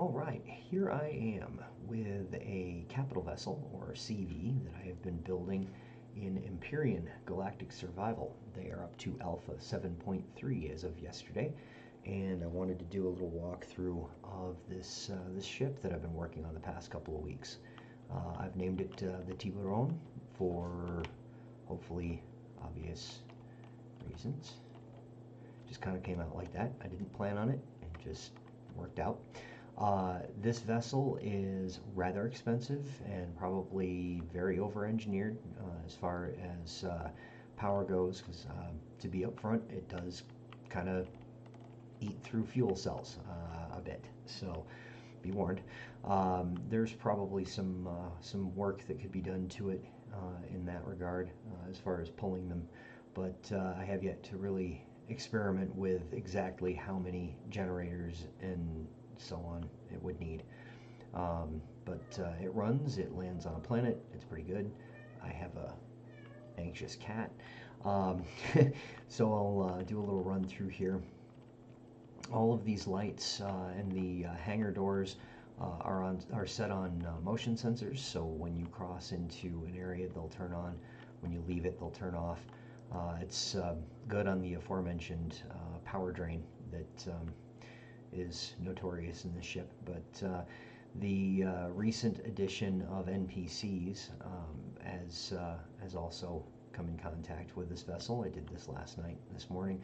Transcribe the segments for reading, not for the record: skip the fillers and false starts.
All right, here I am with a capital vessel, or CV, that I have been building in Empyrean Galactic Survival. They are up to Alpha 7.3 as of yesterday, and I wanted to do a little walkthrough of this ship that I've been working on the past couple of weeks. I've named it the Tiburon for hopefully obvious reasons. Just kind of came out like that. I didn't plan on it, it just worked out. This vessel is rather expensive and probably very over-engineered as far as power goes, because to be upfront, it does kind of eat through fuel cells a bit. So be warned. There's probably some work that could be done to it in that regard as far as pulling them, but I have yet to really experiment with exactly how many generators and so on it would need. But it runs, it lands on a planet, it's pretty good. I have a anxious cat. Um, so I'll do a little run through here. All of these lights and the hangar doors are set on motion sensors, so when you cross into an area they'll turn on, when you leave it they'll turn off. It's good on the aforementioned power drain that is notorious in the ship, but the recent addition of NPCs has also come in contact with this vessel. I did this last night, this morning.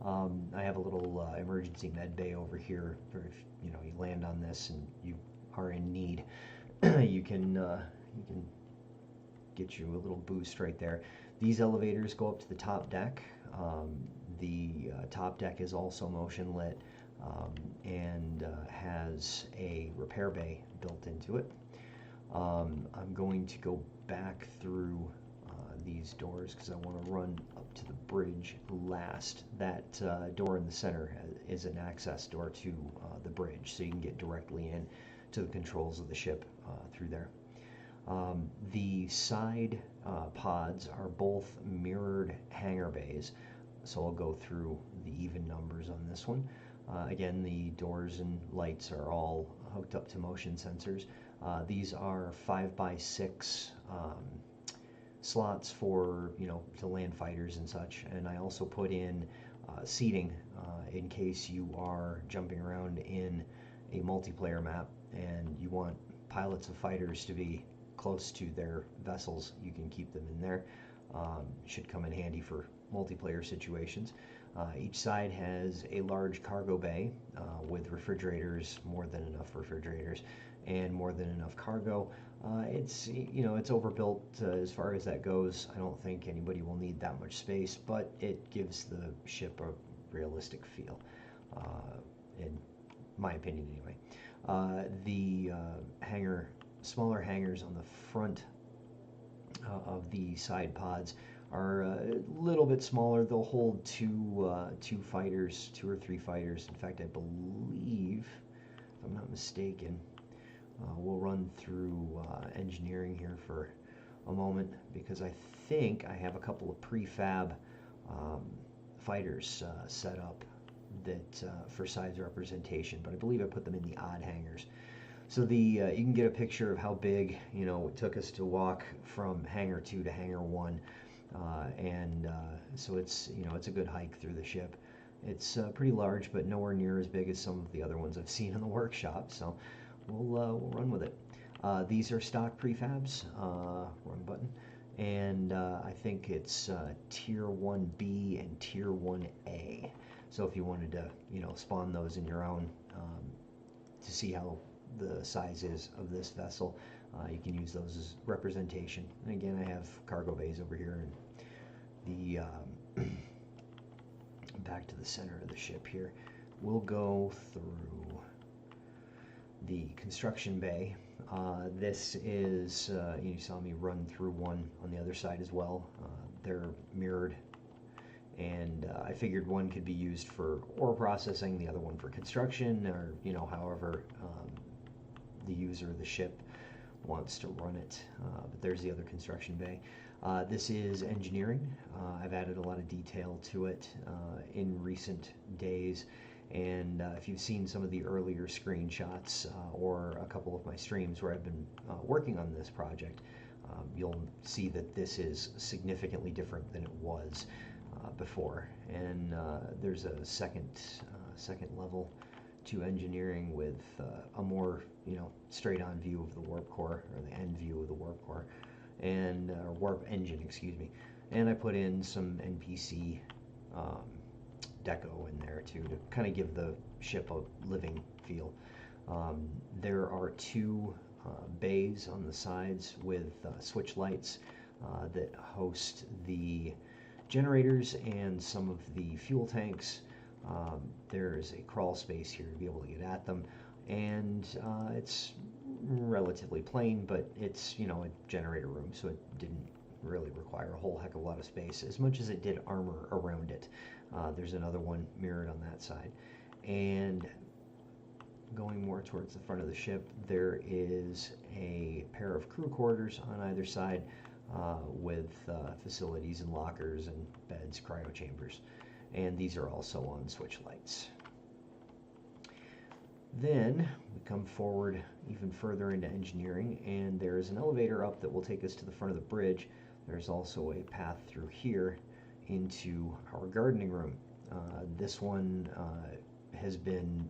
I have a little emergency med bay over here for if you land on this and you are in need. you can get you a little boost right there. These elevators go up to the top deck. The top deck is also motion lit and has a repair bay built into it. I'm going to go back through these doors because I want to run up to the bridge last. That door in the center is an access door to the bridge, so you can get directly in to the controls of the ship through there. The side pods are both mirrored hangar bays, so I'll go through the even numbers on this one. Again, the doors and lights are all hooked up to motion sensors. These are 5x6 slots for to land fighters and such, and I also put in seating in case you are jumping around in a multiplayer map and you want pilots of fighters to be close to their vessels. You can keep them in there. Should come in handy for multiplayer situations. Each side has a large cargo bay with refrigerators, more than enough refrigerators, and more than enough cargo. It's overbuilt as far as that goes. I don't think anybody will need that much space, but it gives the ship a realistic feel, in my opinion anyway. The smaller hangars on the front of the side pods are a little bit smaller. They'll hold two fighters, 2 or 3 fighters. In fact, I believe, if I'm not mistaken, we'll run through engineering here for a moment because I think I have a couple of prefab fighters set up that for size representation, but I believe I put them in the odd hangars. So you can get a picture of how big it took us to walk from hangar 2 to hangar 1, and so it's a good hike through the ship. It's pretty large, but nowhere near as big as some of the other ones I've seen in the workshop. So we'll run with it. These are stock prefabs. Wrong button. And I think it's Tier 1B and Tier 1A. So if you wanted to spawn those in your own to see how the size is of this vessel, you can use those as representation. And again, I have cargo bays over here, and the back to the center of the ship here. We'll go through the construction bay. This is, you saw me run through one on the other side as well. They're mirrored, and I figured one could be used for ore processing, the other one for construction, or however the user of the ship wants to run it. But there's the other construction bay. This is engineering. I've added a lot of detail to it in recent days, And if you've seen some of the earlier screenshots or a couple of my streams where I've been working on this project, you'll see that this is significantly different than it was before. And there's a second level to engineering with a more straight-on view of the warp core, or the end view of the warp core, and warp engine, excuse me. And I put in some NPC deco in there too, to kind of give the ship a living feel. There are two bays on the sides with switch lights that host the generators and some of the fuel tanks. There's a crawl space here to be able to get at them, and it's relatively plain, but it's a generator room, so it didn't really require a whole heck of a lot of space, as much as it did armor around it. There's another one mirrored on that side. And going more towards the front of the ship, there is a pair of crew quarters on either side with facilities and lockers and beds, cryo chambers. And these are also on switch lights. Then we come forward even further into engineering, and there's an elevator up that will take us to the front of the bridge. There's also a path through here into our gardening room. This one has been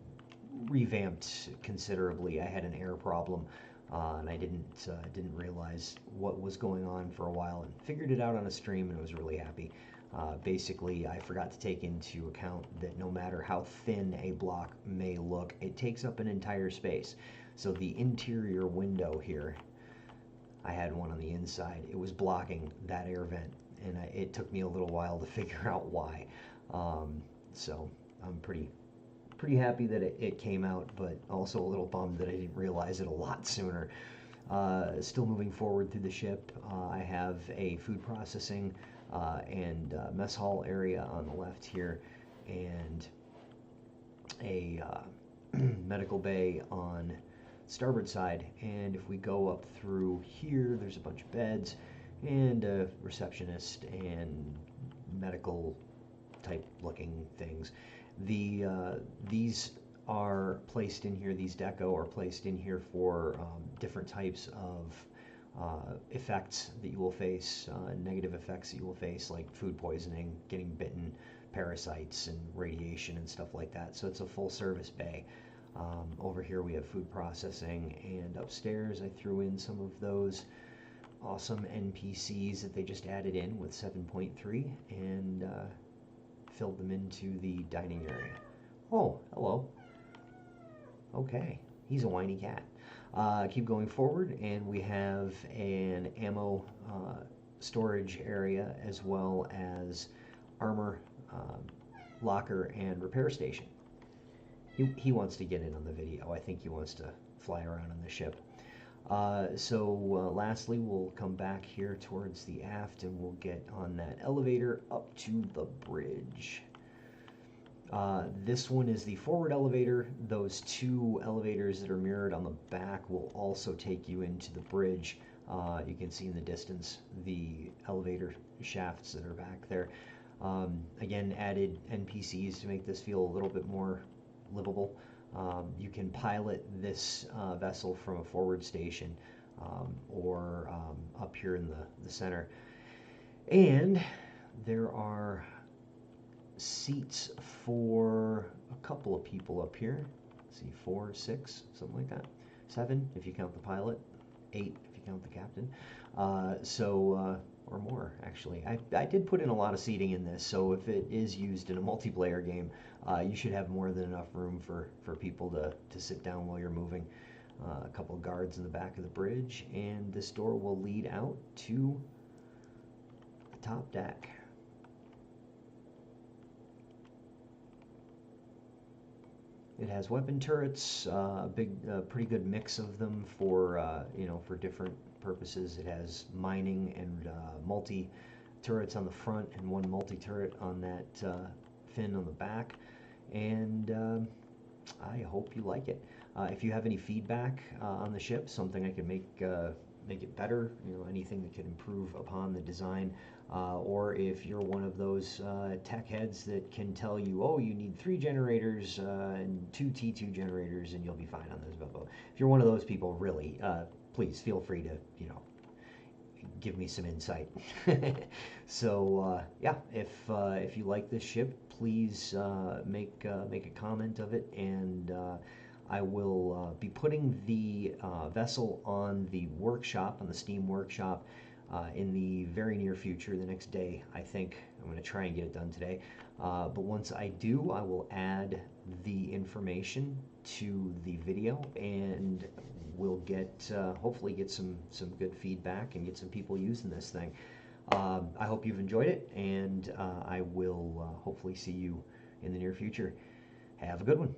revamped considerably. I had an air problem, and I didn't realize what was going on for a while, and figured it out on a stream, and was really happy. Basically, I forgot to take into account that no matter how thin a block may look, it takes up an entire space. So the interior window here, I had one on the inside. It was blocking that air vent, and it took me a little while to figure out why. So I'm pretty happy that it came out, but also a little bummed that I didn't realize it a lot sooner. Still moving forward through the ship, I have a food processing and mess hall area on the left here, and a medical bay on starboard side. And if we go up through here, there's a bunch of beds and a receptionist and medical type looking things. These are placed in here, these deco are placed in here for different types of effects that you will face, negative effects that you will face, like food poisoning, getting bitten, parasites, and radiation and stuff like that. So it's a full service bay. Over here we have food processing, and upstairs I threw in some of those awesome NPCs that they just added in with 7.3, and filled them into the dining area. Oh, hello. Okay, he's a whiny cat. Keep going forward, and we have an ammo storage area, as well as armor locker and repair station. He wants to get in on the video. I think he wants to fly around on the ship. Lastly, we'll come back here towards the aft, and we'll get on that elevator up to the bridge. This one is the forward elevator. Those two elevators that are mirrored on the back will also take you into the bridge. You can see in the distance the elevator shafts that are back there. Again, added NPCs to make this feel a little bit more livable. You can pilot this vessel from a forward station or up here in the center. And there are seats for a couple of people up here. Let's see, 4, 6, something like that. 7 if you count the pilot, 8 if you count the captain. Or more, actually. I did put in a lot of seating in this, so if it is used in a multiplayer game, you should have more than enough room for people to sit down while you're moving. A couple of guards in the back of the bridge, and this door will lead out to the top deck. It has weapon turrets, pretty good mix of them for for different purposes. It has mining and multi turrets on the front, and one multi turret on that fin on the back. And I hope you like it. If you have any feedback on the ship, something I can make it better, anything that could improve upon the design, or if you're one of those tech heads that can tell you, oh, you need 3 generators and 2 T2 generators and you'll be fine on this. If you're one of those people, really, please feel free to, give me some insight. So yeah, if you like this ship, please make a comment of it, and I will be putting the vessel on the workshop, on the Steam workshop, in the very near future, the next day, I think. I'm going to try and get it done today. But once I do, I will add the information to the video, and we'll get hopefully get some good feedback and get some people using this thing. I hope you've enjoyed it, and I will hopefully see you in the near future. Have a good one.